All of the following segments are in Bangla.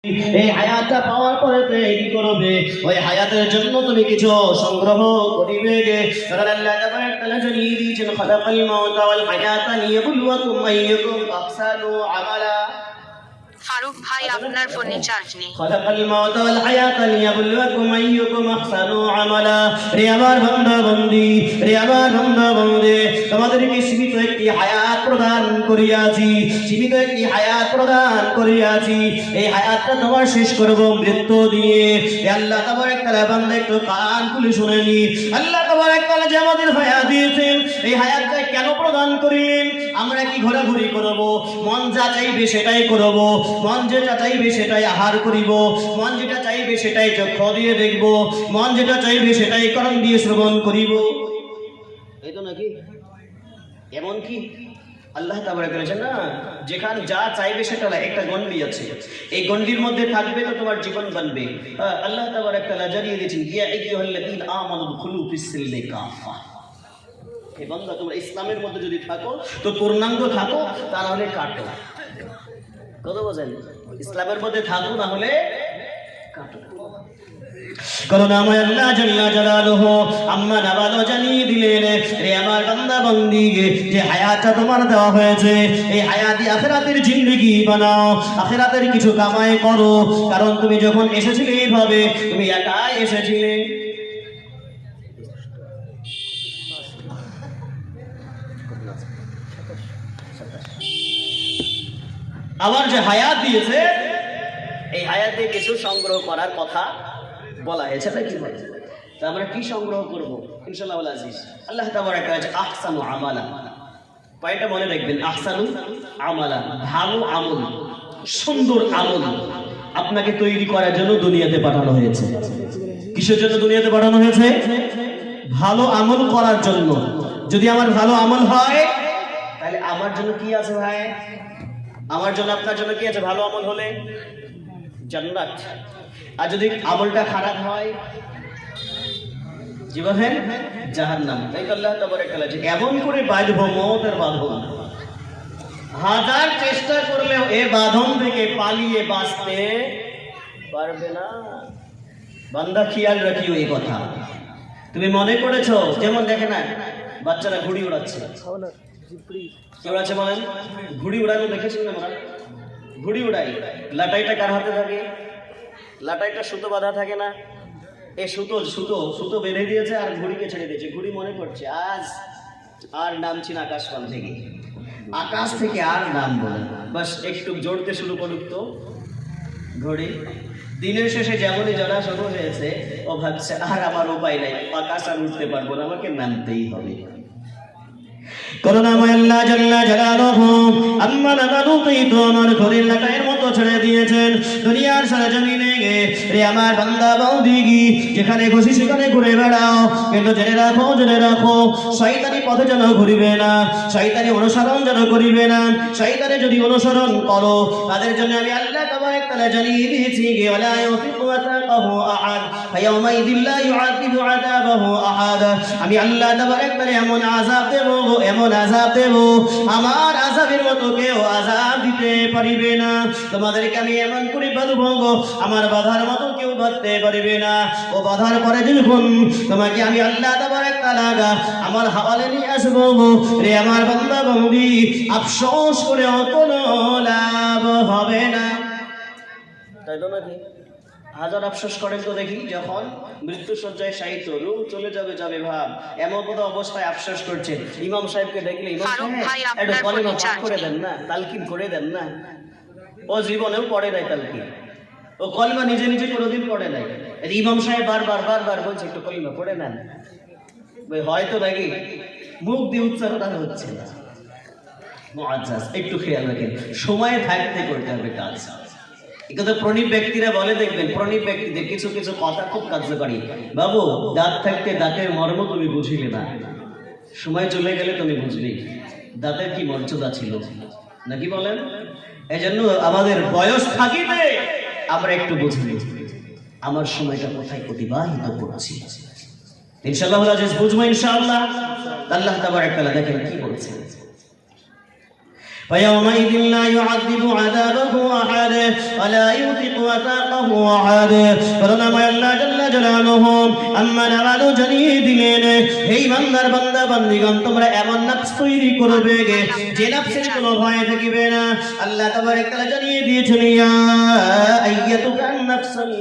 এই হায়াতটা পাওয়ার পরে কি করবে? ওই হায়াতের জন্য তুমি কিছু সংগ্রহ করিবে। কারণ আল্লাহ তাআলা জানিয়ে দিয়েছেন, খালাকাল মাউতা ওয়াল হায়াতা লিয়াবলুয়াকুম আইয়ুকুম আহসানু আমালা। ফারুক ভাই, আপনার ফোনে চার্জ নেই। খালাকাল মাউতা ওয়াল হায়াতা লিয়াবলুয়াকুম আইয়ুকুম আহসানু আমালা। রে আমার বান্দা বান্দি, রে আমার বান্দা বান্দে, তোমাদেরকে সীমিত একটি হায়াত প্রদান করিয়াছি, সীমিত একটি হায়াত প্রদান করিয়াছি। এই হায়াতটা তোমার শেষ করব মৃত্যু দিয়ে। আল্লাহ তাবারক তাআলা বান্দা একটু কান খুলে শুনে নি। আল্লাহ তাবারক তাআলা যে আমাদের হায়াত দিয়েছেন, এই হায়াতটা কেন প্রদান করিলেন? আমরা কি ঘোরাঘুরি করব? মন যা চাইবে সেটাই করব, মন যেটা চাইবে সেটাই আহার করিব, মন যেটা চাইবে সেটাই চক্ষু দিয়ে দেখব, মন যেটা চাইবে সেটাই কান দিয়ে শ্রবণ করিব। এই তো নাকি? এমন কি আল্লাহ তাবারক বলেছেন না, যেখানে যা চাইবে সেটা একটা গন্ডি আছে, এই গন্ডির মধ্যে থাকবে তো তোমার জীবন বানবে। আল্লাহ তাবারক তাআলা জানিয়ে দিয়েছেন, ইয়া আইয়ুহাল্লাযীনা আমানু দুখুলু ফিস-সিলমি কাফা। এই বান্দা, তোমরা ইসলামের মধ্যে যদি থাকো তো পূর্ণাঙ্গ থাকো, তা নাহলে কাটো। কথা বোঝেন? ইসলামের মধ্যে থাকো, না হলে কাটো। কারণ আমার আল্লাহ জাল্লা জালালুহু আম্মা নাবালো জানিয়ে দিলেন, রে আমার বান্দা বান্দি, যে হায়াতটা তোমার দেওয়া হয়েছে, এই হায়াতি আখিরাতের জিন্দেগি বানাও, আখিরাতের কিছু কামাই করো। কারণ তুমি যখন এসেছিলে এইভাবে, তুমি একাই এসেছিলে। আবার যে হায়াত দিয়েছে, এই হায়াতে কিছু সংগ্রহ করার কথা বলা হয়েছে। নাকি তা আমরা কি সংগ্রহ করব? ইনশাআল্লাহ আজিজ, আল্লাহ তাবারক ওয়া তাআলা আহসানু আমালা, কয়টা মনে রাখবেন, আহসানু আমালা, ভালো আমল, সুন্দর আমল আপনাকে তৈরি করার জন্য দুনিয়াতে পাঠানো হয়েছে। কিসের জন্য দুনিয়াতে পাঠানো হয়েছে? ভালো আমল করার জন্য। যদি আমার ভালো আমল হয়, তাহলে আমার জন্য কি আছে ভাই? আমার জন্য, আপনার জন্য কি আছে? ভালো আমল হলে জান্নাত। আর যদি আমলটা খারাপ হয়, জীবন জাহান্নাম। তাই আল্লাহ তাবারক ওয়া তাআলা এমন করে বাঁধবো, মওতের বাঁধন, হাজার চেষ্টা করলেও এই বাঁধন থেকে পালিয়ে বাঁচতে পারবে না। বান্দা, খেয়াল রাখিও এই কথা। তুমি মনে করেছো, যেমন দেখে না বাচ্চারা ঘুড়ি উড়াচ্ছে, কেউ আছে বলেন? ঘুড়ি উড়ানো দেখেছেন না? ঘুড়ি উড়াই, লাটাইটা কার হাতে থাকে? লাটাইটা সুতো বাঁধা থাকে না? এই সুতো বেঁধে দিয়েছে আর ঘুড়িকে ছেড়ে দিয়েছে। ঘুড়ি মনে করছে আজ আর নামছি না আকাশপাল থেকে, আকাশ থেকে আর নামবো না, বাস একটু জড়তে শুরু করুক তো ঘড়ি। দিনের শেষে যেমনই জ্বলা শুরু হয়েছে, ও ভাবছে আর আমার উপায় নাই, আকাশ আর উঠতে পারবো না, আমাকে নামতেই হবে। করুণাময় আল্লাহ জাল্লা জালালুহু আম্মা নাবালুকেই তো আমার ঘরের লাটাইয়ের মতো ছেড়ে দিয়েছেন দুনিয়ার সারা জমিনে। রে আমার বান্দা বান্দি, যেখানে খুশি সেখানে ঘুরে বেড়াও, কিন্তু জেনে রাখো শয়তানি পথে যেন ঘুরিবে না, শয়তানি অনুসরণ যেন করিবে না। শয়তানে যদি অনুসরণ করো, তাদের জন্য আমি আল্লাহ তাবারক তাআলা জানিয়ে দিয়েছি, ওয়ালা ইউতিকু ওয়াতাকাহু আহাদ ফায়াউমাইযিল লা ইউআযিবু আযাবাহু আহাদ। আমি আল্লাহ তাবারক তাআলা এমন আযাব দেব, এমন আযাব দেব, আমার আযাবের মতো কেউ আযাব দিতে পারিবে না। তোমাদেরকে আমি এমন করে বাঁধব, আমার বাধার মতো কেউ বাঁধতে পারিবে না। ও বাধার পরে যখন তোমাকে আমি আল্লাহ তাবারক তাআলা আমার হাওয়ালে নিয়ে আসবো, রে আমার বান্দা বান্দি, আফসোস করে অত লাভ হবে না। তাই তো নাকি? হাজার আফসোস করেন তো দেখি, যখন মৃত্যু শয্যায় শায়িত, রূহ চলে যাবে ভাব, এমন কোনো অবস্থায় আফসোস করছে। ইমাম সাহেবকে দেখলে, ইমাম সাহেব একটু কলেমা পাঠ করে দেন না, তালকিন করে দেন না। ও জীবনেও পড়ে নাই তালকিন, ও কলেমা নিজে নিজে কোনোদিন পড়ে নাই। ইমাম সাহেব বারবার বলছে একটু কলেমা পড়ে নেন। হয়তো নাকি মুখ দিয়ে উচ্চারণ আর হচ্ছে না। মুআজ্জাজ, একটু খেয়াল রাখেন, সময়ে থাকতে করতে হবে কাজ। কিন্তু প্রণীত ব্যক্তিরা বলে, দেখবেন প্রণীত ব্যক্তিদের কিছু কিছু কথা খুব কার্যকরী। বাবু, দাঁত থাকতে দাঁতের মর্ম তুমি বুঝিলে না, সময় চলে গেলে তুমি বুঝবি দাঁতের কি মর্যাদা ছিল, নাকি বলেন? এই জন্য আমাদের বয়স থাকিবে আমরা একটু বুঝবি আমার সময়টা কোথায় অতিবাহিত করছি। ইনশাআল্লাহ আজিজ বুঝবো ইনশাআল্লাহ। আল্লাহ তাবারক তাআলা দেখেন কি বলছেন, فيومئذ لا يعذب عذابه أحد ولا يوثق وثاقه أحد করুণাময় আল্লাহ জাল্লা জালালুহু আম্মান আমালু জানিয়ে দিলেন, হে ইমানদার বান্দা বান্দিগণ, তোমরা এমন নফস তৈরি করবে যে নফসের কোনো ভয় থাকিবে না। আল্লাহ তাবারক তাআলা জানিয়ে দিয়েছেন, ইয়া আইয়াতুহান নাফসুল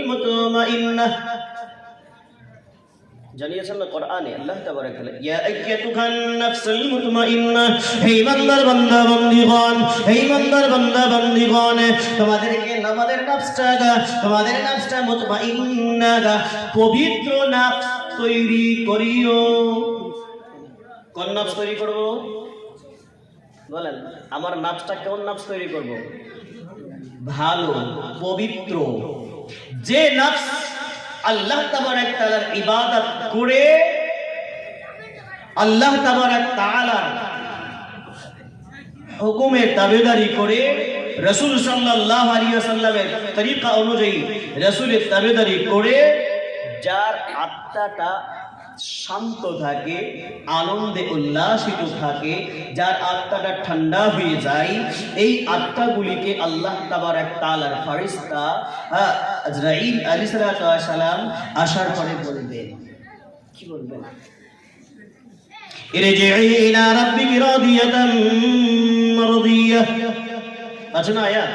মুতমাইন্নাহ, জানিয়েছেন না কোরআনে আল্লাহ তাবারক তাআলা, ইয়া আইয়াতুহান নাফসুল মুতমাইন্নাহ, হে ইমানদার বান্দা বান্দিগণ, হে ইমানদার বান্দা বান্দিগণ, তোমাদেরকে তোমাদের নফসটা মুতমাইন্নাহ, পবিত্র নফস তৈরি করিও। কোন নফস তৈরি করব বলেন? আমার নফসটা কোন নফস তৈরি করব? ভালো, পবিত্র, যে নফস আল্লাহ তাবারক তাআলার ইবাদত করে, আল্লাহ তাবারক তাআলার হুকুমের তাবেদারি করে, রাসূল সাল্লাল্লাহু আলাইহি ওয়াসাল্লামের তরিকা অনুযায়ী রাসূলের তাবেদারি করে, যার আত্মাটা শান্ত থাকে, আনন্দে উল্লাসিত থাকে, যার আত্মাটা ঠান্ডা হয়ে যায়, এই আত্মাগুলিকে আল্লাহ তাবারক তাআলার ফেরেশতা আজরাইল আলাইহিস সালাম আসার পরে বলবেন, কি বলবেন? ইরজিই ইলা রাব্বিকি রাদিয়াতাম মারদিয়াহ, আছে না আয়াত?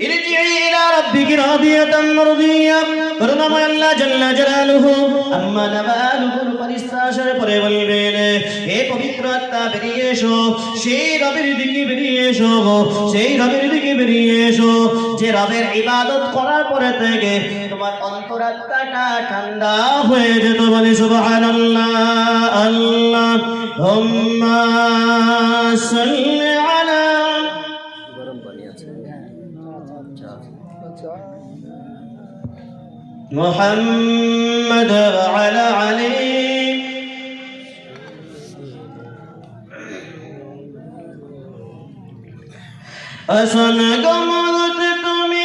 ইরজিই ইলা রাব্বিকি রাদিয়াতাম মারদিয়াহ, করুণাময় আল্লাহ জাল্লা জালালুহু আম্মা নাবালুহুর ফেরেশতা আসার পরে বলবেন, হে পবিত্র আত্মা বেরিয়ে এসো, সেই রবের দিকে বেরিয়ে এসো, সেই রবের দিকে বেরিয়ে এসো, যে রবের ইবাদত করার পরে থেকে তোমার অন্তরাত্মাটা ঠান্ডা হয়ে যেত। বলে সুবহানাল্লাহ। আল্লাহুম্মা সাল্লি আলা, গরম পানি আছে মুহাম্মদ ওয়া আলা আলি, আসন গমত তুমি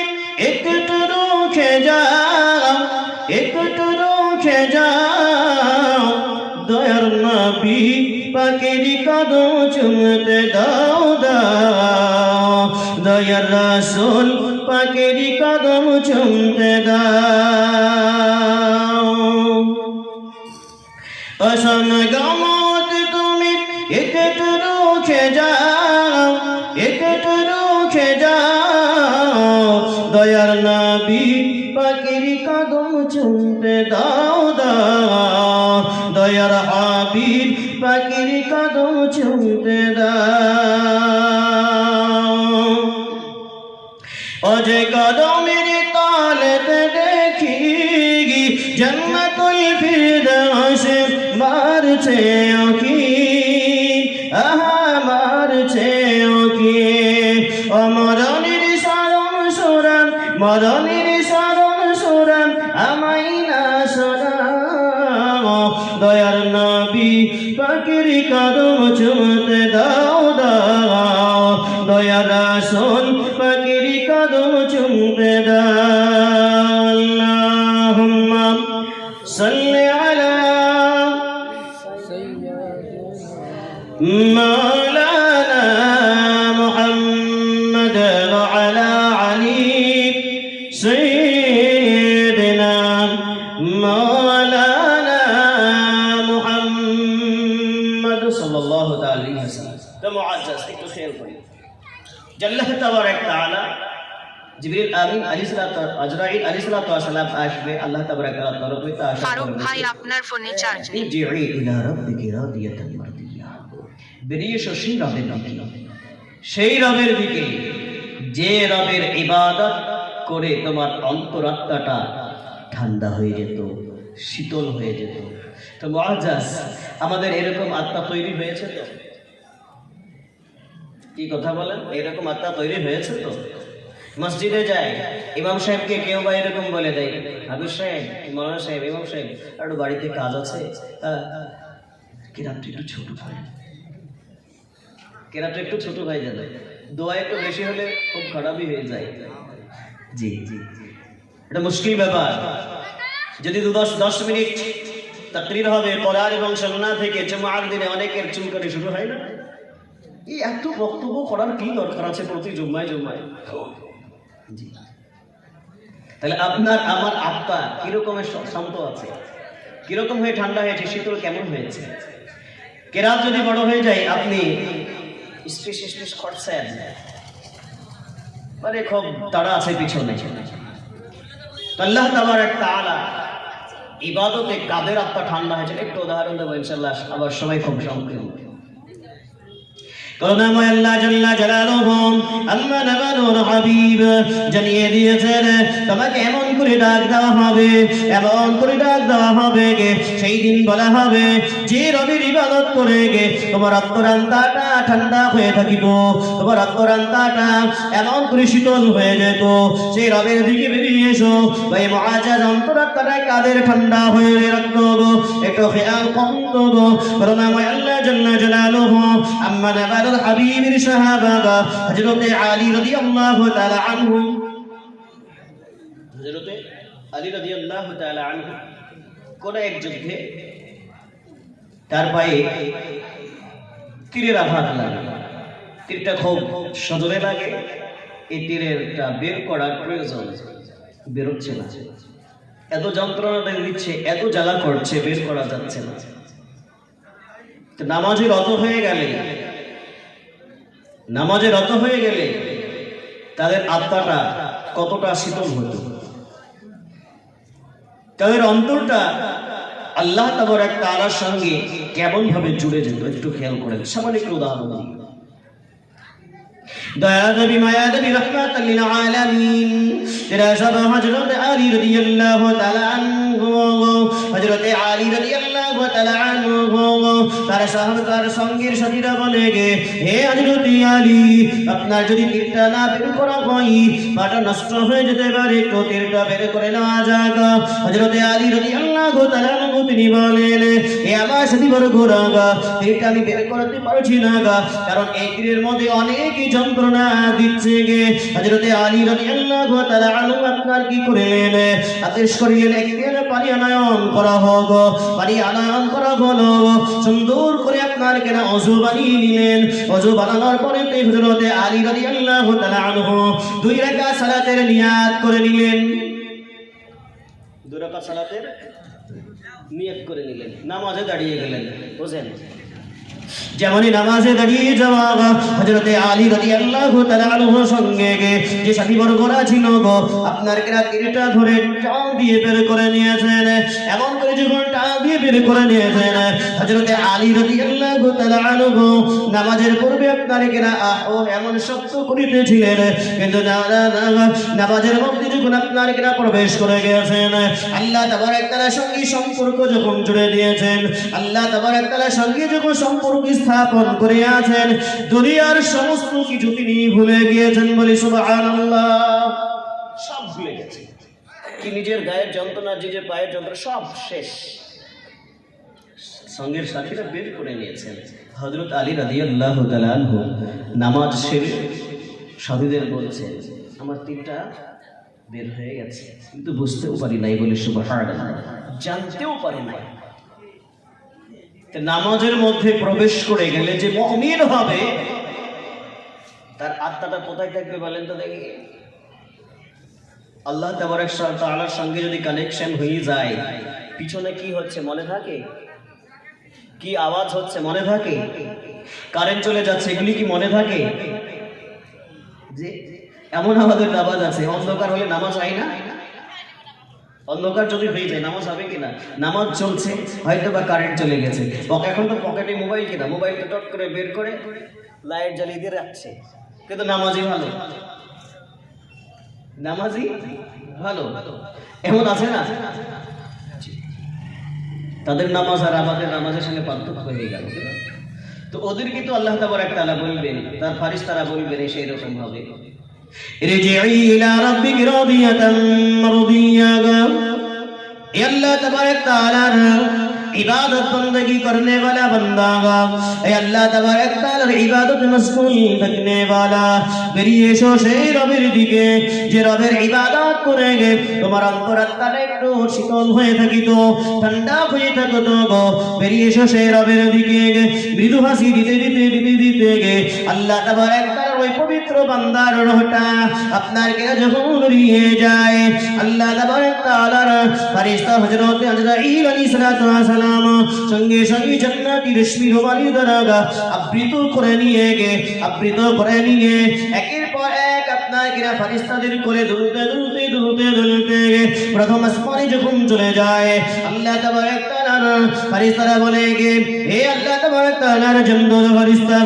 একটু রুখে যাও, একটু রুখে যাও, দয়ার নবী পাকের কদম চুমতে দাও দাও, দয়ার রাসূল পাকের কদম চুমতে দাও। আসন গমত তুমি একটু রুখে যাও, একটু রুখে যাও, দয়ার নবী পাকের কদম চুমতে দাও দাও, দয়ার হাবিব পাকের কদম চুমতে দাও। ও যে কদমের তলেতে দেখি জান্নাতুল ফিরদাউস মারছে ওকি, আহা মারছে ওকি, ও মরণের শরণ সুরান, মরণের শরণ সুরান আমায় না শোনাও, দয়ার নবী পাকের কদম চুমতে দাও দাও, দয়ার রাসূল পাকের কদম চুমতে দাও। আল্লাহুম্মা সাল্লি আলা মাওলানা মুহাম্মদ ওয়া আলা আলি সাইয়্যিদিনা মাওলানা মুহাম্মদ সাল্লাল্লাহু আলাইহি ওয়াসাল্লাম। তো মুআজ্জাজ একটু খেয়াল করি, আল্লাহ তাবারক তাআলা জিবরিল আমিন আজরাইল আলাইহিস সালাম আসবে আল্লাহ তাবারক তাআলার তরফ হইতে আসা। ফারুক ভাই আপনার ফোনে চার্জ নেই। ইরজিই ইলা রাব্বিকি রাদিয়াতান মারদিয়াহ, বেরিয়ে এসো সেই রবের দিকে, সেই রবের দিকে যে রবের ইবাদত করে তোমার অন্তরাত্মাটা ঠান্ডা হয়ে যেত, শীতল হয়ে যেত। তো মুআজ্জাজ, আমাদের এরকম আত্মা তৈরি হয়েছে তো? কি কথা বলেন? এরকম আত্মা তৈরি হয়েছে তো? মসজিদে যায়, ইমাম সাহেবকে কেউ বা এরকম বলে দেয়, হাবিব সাহেব, মৌলানা সাহেব, ইমাম সাহেব, একটু বাড়িতে কাজ আছে, কেরাতটা একটু ছোট ভাই, কেরাতটা একটু ছোট ভাই যাবে, দোয়া একটু বেশি হলে খুব খারাপই হয়ে যায়। জি জি, এটা মুশকিল ব্যাপার। যদি 10 মিনিট তাকরীর হবে কোরআন এবং সুন্নাহ থেকে, জুমার দিনে অনেকের চুলকানি শুরু হয় না? এই এত বক্তব্য করার কি দরকার আছে প্রতি জুম্মায় জুম্মায়? জি, তাহলে আপনার আমার আত্মা কিরকমের শান্ত আছে, কিরকম হয়ে ঠান্ডা হয়েছে, শীতল কেমন হয়েছে? কেরাত যদি বড় হয়ে যায়, আপনি স্পেস করছেন, মানে খুব তাড়া আছে পিছনে। তো আল্লাহ তাবারক তাআলা ইবাদতে কাদের আত্মা ঠান্ডা হয়েছে একটু উদাহরণ দেবো ইনশাআল্লাহ। আবার সবাই খুব সংক্ষেপ। করুণাময় আল্লাহ জাল্লা জালালুহু আম্মা নাবানুর হাবিব জানিয়ে দিয়েছেন, তোমাকে এমন করে ডাক দেওয়া হবে, এমন করে ডাক দেওয়া হবে গে, সেই দিন বলা হবে যে রবের ইবাদত করে গে তোমার অন্তরান্তাটা ঠান্ডা হয়ে থাকিত, তোমার অন্তরান্তাটা এমন করে শীতল হয়ে যেত, সেই রবের দিকে বেরিয়ে এসো। ভাই মুআজ্জাজ, অন্তরাত্মাটা কাদের ঠান্ডা হয়ে রাখতো গো, একটু খেয়াল করতো গো। করুণাময় আল্লাহ জাল্লা জালালুহু আম্মা নাবানুর হাবিবের সাহাবা হযরতে আলী রাদিয়াল্লাহু তাআলা আনহু, হযরতে আলী রাদিয়াল্লাহু তাআলা আনহু কোন এক যুদ্ধে তার পায়ে তীরের আঘাত লাগে। তীরটা খুব সজোরে লাগে, এই তীরেরটা বের করার প্রয়োজন, বেরোচ্ছে না, এত যন্ত্রণা দিচ্ছে, এত জ্বালা করছে, বের করা যাচ্ছে না। নামাজে রত হয়ে গেলে, নামাজে রত হয়ে গেলে তাদের আত্মাটা কতটা শীতল হতো, তাদের অন্তরটা আল্লাহ তাবারক তাআলার সঙ্গে কেমন ভাবে জুড়ে যেত, একটু খেয়াল করেন। সামান্য একটু উদাহরণ দিই। দয়া নবী মায়া নবী রাহমাতাল লিল আলামিন তেরা সব হযরত আলী রাদিয়াল্লাহু তাআলা আনহু, হযরত আলী রাদিয়াল্লাহু তাআলা আনহু তার সাহাবার সঙ্গীর সাথীরা বলে গে, হে হযরত আলী, আপনার যদি তীরটা না বের করা হয় বাটা নষ্ট হয়ে যেতে পারে, তো তীরটা বের করে নেওয়া যাক। হযরত আলী রাদিয়াল্লাহু তাআলা আনহু তিনি বলেন, হে আমার সাথী বর্গরা, তীরটা আমি বের করতে পারছি না, কারণ এই তীরের মধ্যে অনেক যন্ত্রণা দিচ্ছে গে। হযরত আলী রাদিয়াল্লাহু তাআলা আনহু আপনার কি করলেন, আদেশ করিলেন একদিন পানি আনয়ন করা হোক। পানি আনয়ন করা হলো, সুন্দর করে আপনার কেনা ওযু বানিয়ে নিলেন। ওযু বানানোর পরে হযরত আলী রাদিয়াল্লাহু তাআলা আনহু 2 রাকাত সালাতের নিয়াত করে নিলেন। 2 রাকাত সালাতের নিয়াত করে নিলেন, নামাজে দাঁড়িয়ে গেলেন। বুঝেন, যেমনই নামাজে দাঁড়িয়ে যাওয়া হযরত আলী রাদিয়াল্লাহু তাআলা আনহুর সঙ্গে যে সাথীবর্গরা ছিল গো, আপনার কেনা তীরটা ধরে টান দিয়ে বের করে নিয়েছেন। এমন করে যখন টান দিয়ে বের করে নিয়েছেন, হযরত আলী রাদিয়াল্লাহু তাআলা আনহু নামাজের পূর্বে আপনার কেনা এমন শব্দ করিতেছিলেন, কিন্তু নামাজের মধ্যে যখন আপনার কেনা প্রবেশ করে গেছেন, আল্লাহ তাবারক তাআলার সঙ্গে সম্পর্ক যখন জুড়ে দিয়েছেন, আল্লাহ তাবারক তাআলার সঙ্গে যখন সম্পর্ক স্থাপন করে আছেন, দুনিয়ার সমস্ত কিছু তিনি ভুলে গিয়েছেন। বলি সুবহানাল্লাহ, সব ভুলে গেছে। কি নিজের গায়ের যন্ত্রণা, নিজের পায়ের যন্ত্রণা সব শেষ, সঙ্গের সাথীরা বের করে নিয়েছেন। হযরত আলী রাদিয়াল্লাহু তাআলা আনহু নামাজ শেষে সাথীদের বলছেন, আমার তীরটা বের হয়ে গেছে, কিন্তু বুঝতেও পারি নাই। বলি সুবহানাল্লাহ, জানতেও পারি নাই। নামাজের মধ্যে প্রবেশ করে গেলে যে মুমিন হবে, তার আত্মাটা কোথায় থাকবে বলেন তো দেখি? আল্লাহ তাবারক তাআলার সঙ্গে যদি কানেকশন হয়ে যায়, পিছনে কি হচ্ছে মনে থাকে? কি আওয়াজ হচ্ছে মনে থাকে? কারেন্ট চলে যাচ্ছে এগুলি কি মনে থাকে? যে এমন আমাদের আওয়াজ আছে, অন্ধকার হলে নামাজ হয় না? অন্ধকার যদি হয়ে যায় নামাজ হবে কিনা? নামাজ চলছে, হয়তো বা কারেন্ট চলে গেছে, এখন তো পকেটে মোবাইল কিনা, মোবাইলটা টট করে বের করে লাইট জ্বালিয়ে দিয়ে রাখছে, কিন্তু নামাজই ভালো, নামাজই ভালো। এমন আছে না? তাদের নামাজ আর আমাদের নামাজের সঙ্গে পার্থক্য হয়ে গেল। তো ওদেরকে তো আল্লাহ তাবারক তাআলা বলবেন, তার ফারিস্তারা বলবেন সেই রকম ভাবে, ইরজিই ইলা রাব্বিকি রাদিয়াতাম মারদিয়া। আল্লাহ তাবারক তাআলার इबादत बंदगी करने वाला बंदा अल्लाह तबारक ताआलार इबादत मशगूल থাকने वाला বেরিয়ে এসো সেই রবের দিকে যে রবের ইবাদত করে তোমার অন্তরাত্মাটা একটু শীতল হয়ে থাকিত ঠান্ডা হয়ে থাকত গো বেরিয়ে এসো সেই রবের দিকে মৃদু হাসি দিতে দিতে দিতে দিতে আল্লাহ তাবারক তাআলার ওই পবিত্র বান্দার রহটা আপনার কাছে যখন বেরিয়ে যায় আল্লাহ তাবারক তাআলার ফেরেশতা হযরত আজরাইল আলাইহিস সালাতু ওয়াস সালাম সঙ্গে সঙ্গে জান্নাতি রেশমি রোমালি দ্বারা আবৃত করে নিয়ে একের পর এক আপনার কিনা ফেরেশতাদের কোলে দুলতে প্রথম আসমানে যখন চলে যায় আল্লাহ তাবারক তাআলার ফেরেশতারা বলে হে আল্লাহ তাবারক তাআলার জান্নাত ফেরেশতা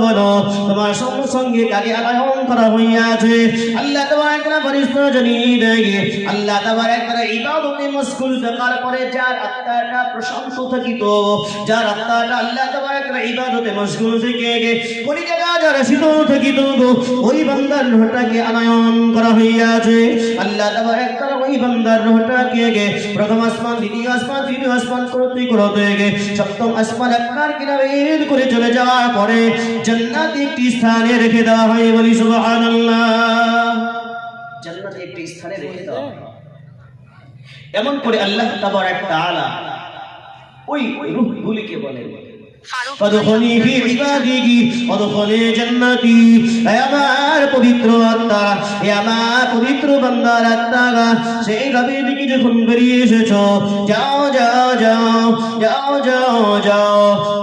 বলো তোমার সঙ্গে কাকে আলায়ন করা হইয়াছে আল্লাহ তাবারক তাআলা ফেরেশতা জানিয়ে দেয় আল্লাহ তাবারক তাআলা ইবাদতে মশগুল থাকার পরে যার আত্মাটা প্রশান্ত থাকিত যার আত্মাটা আল্লাহ তাবারক তাআলা ইবাদতে মশগুল থেকে কলিজাটা যারা শীতল থাকিত ওই বান্দার রূহটাকে আলায়ন করা হইয়াছে আল্লাহ তাবারক তাআলা ওই বান্দার রূহটাকে প্রথম আসমান দ্বিতীয় আসমান তৃতীয় আসমান করতে সপ্তম আসমান আপনার কিনা বের করে চলে যাওয়ার পরে জান্নাতে একটি স্থানে রেখে দেওয়া হয় বলি সুবহানাল্লাহ জান্নাতে একটি স্থানে রেখে দেওয়া হয় এমন করে আল্লাহ তাবারক তাআলা ওই রূহগুলিকে বলেন فادخلي في عبادي وادخلي جنتي আমার পবিত্র আত্মা আমার পবিত্র বান্দার আত্মা সেই রবের দিকে যখন বেরিয়ে এসেছো যাও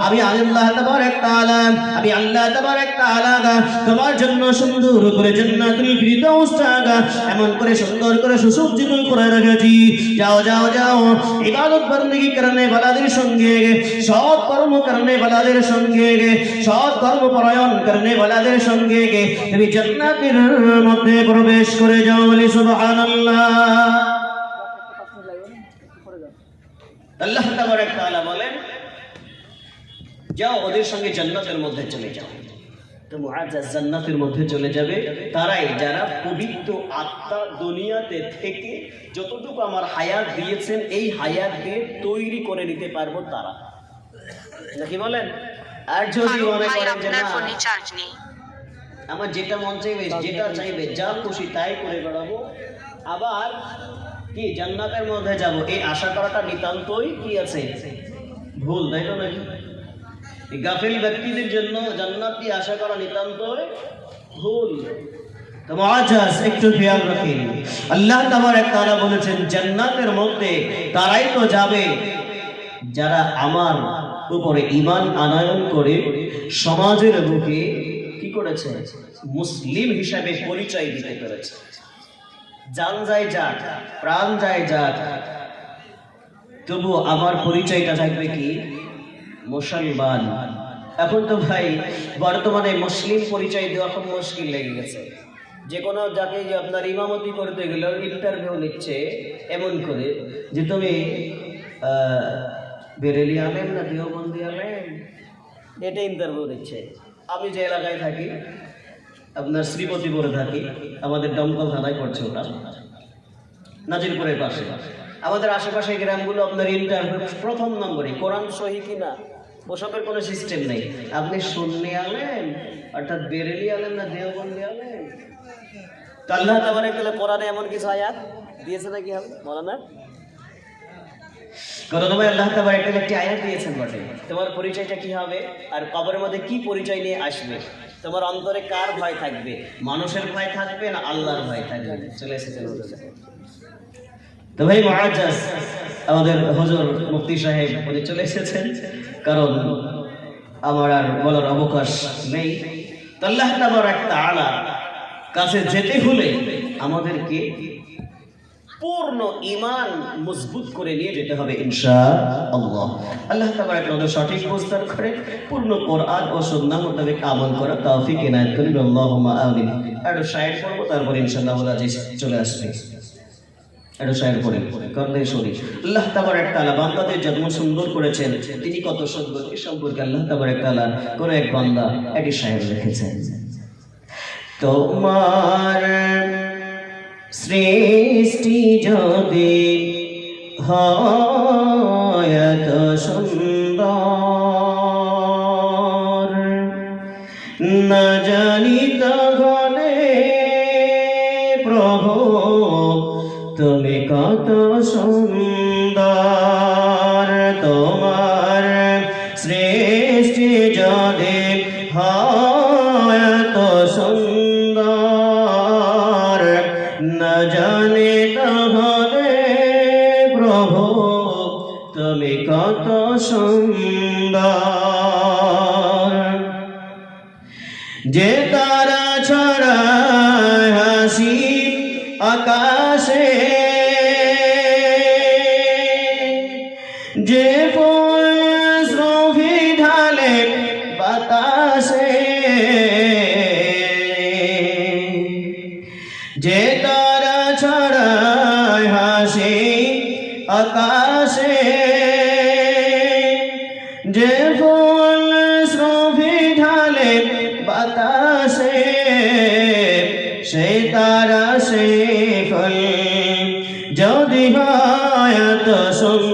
আমি আল্লাহ তাবারক তাআলা তোমার জন্য সুন্দর করে জান্নাতুল ফিরদাউসটা এমন করে সুন্দর করে সুসজ্জিত করে রেখেছি যাও ইবাদত বندگی करने वालाদের সঙ্গে সৎ কর্ম करने वालाদের সঙ্গে সৎ কর্ম পরায়ণ करने वालाদের সঙ্গে তুমি জান্নাতের মধ্যে প্রবেশ করে যাও বলি সুবহানাল্লাহ আল্লাহ তাবারক তাআলা বলেন যাও ওদের সঙ্গে জান্নাতের মধ্যে চলে যাও তো মুআজ্জাজ জান্নাতের মধ্যে চলে যাবে তারাই যারা পবিত্র আত্মা দুনিয়াতে থেকে যতটুকু আমার হায়াত দিয়েছেন এই হায়াত দিয়ে তৈরি করে নিতে পারবো তারা নাকি বলেন আর যদি মনে করেন যে না ফোনে চার্জ নেই আমার যেটা মন চাইবে যেটা চাইবে যা খুশি তাই করে বেড়াবো আবার কি জান্নাতের মধ্যে যাব এই আশা করাটা নিতান্তই কি আছে ভুল তাই তো নাকি এই গাফিল ব্যক্তিদের জন্য জান্নাতি আশা করা নিতান্তই ভুল তো মুআজ্জাজ একটু খেয়াল রাখেন আল্লাহ তাবারক তাআলা বলেছেন জান্নাতের মধ্যে তারাই তো যাবে যারা আমার উপরে ঈমান আনয়ন করে সমাজের বুকে কি করেছে মুসলিম হিসাবে পরিচয় দিতে পেরেছে জান যায় যাক প্রাণ যায় যাক তবু আমার পরিচয়টা থাকবে কি মুসলমান এখন তো ভাই বর্তমানে মুসলিম পরিচয় দেওয়া খুব মুশকিল লেগে গেছে যে কোনো যাকে আপনার ইমামতি করতে গেলে ইন্টারভিউ নিচ্ছে এমন করে যে তুমি বেরেলি আলেম না দেওবন্দি আলেম এটা ইন্টারভিউ দিচ্ছে আমি যে এলাকায় থাকি আপনার শ্রীপতিপুরে থাকি আমাদের দমকল থানায় পড়ছে ওটা নাজিরপুরের পাশে আমাদের আশেপাশে গ্রামগুলো আপনার ইন্টারভিউ প্রথম নম্বরে কোরআন সহি কিনা ওসবের কোনো সিস্টেম নেই আপনি সুন্নি আলেম অর্থাৎ বেরেলি আলেম না দেওবন্দি আলেম তো আল্লাহ তাবারক তাআলা কোরআনে এমন কিছু আয়াত দিয়েছে নাকি মাওলানা করোনায় আল্লাহ তাবারক তাআলা একটি আয়াত দিয়েছেন বটে তোমার পরিচয়টা কি হবে আর কবরের মধ্যে কি পরিচয় নিয়ে আসবে তোমার অন্তরে কার ভয় থাকবে মানুষের ভয় থাকবে না আল্লাহর ভয় থাকবে চলে এসেছেন তো ভাই মুআজ্জাজ আমাদের হুজুর মুফতি সাহেব উনি চলে এসেছেন কারণ আমার আর বলার অবকাশ নেই তো আল্লাহ তাবারক তাআলা কাছে যেতে হলে আমাদেরকে পূর্ণ ঈমান মজবুত করে নিয়ে যেতে হবে ইনশাআল্লাহ আল্লাহ তাবারক তাআলা সঠিক বুঝদার করে পূর্ণ কোরআন ও সুন্নাহ মোতাবেক আমল করার তৌফিক ইনায়াত করুন আল্লাহুম্মা আমিন আর শায়ের পড়ব তারপর ইনশাআল্লাহ আজিজ চলে আসবে আর শায়ের পড়ে করলে শুনি আল্লাহ তাবারক তাআলা বান্দাদের জন্ম সুন্দর করেছেন তিনি কত সুন্দর এই সম্পর্কে আল্লাহ তাবারক তাআলা কোন এক বান্দা একটি শায়ের লিখেছেন তোমার সৃষ্টি যদি হয় এত সুন্দর না জানি তখনে প্রভু তুমি কত সুন্দর তোমার সৃষ্টি যদি হয় এত সুন্দর না জানি তখনে প্রভু তুমি কত সুন্দর যে তারা ছড়ায় হাসি আকাশে যে ফুল শ্রুভি ঢালে বাতাসে যে তারা ছড়ায় হাসি আকাশে যে ফুল শ্রুভি ঢালে বাতাসে সে তারা সে ফুল যদি হয় এত সুন্দর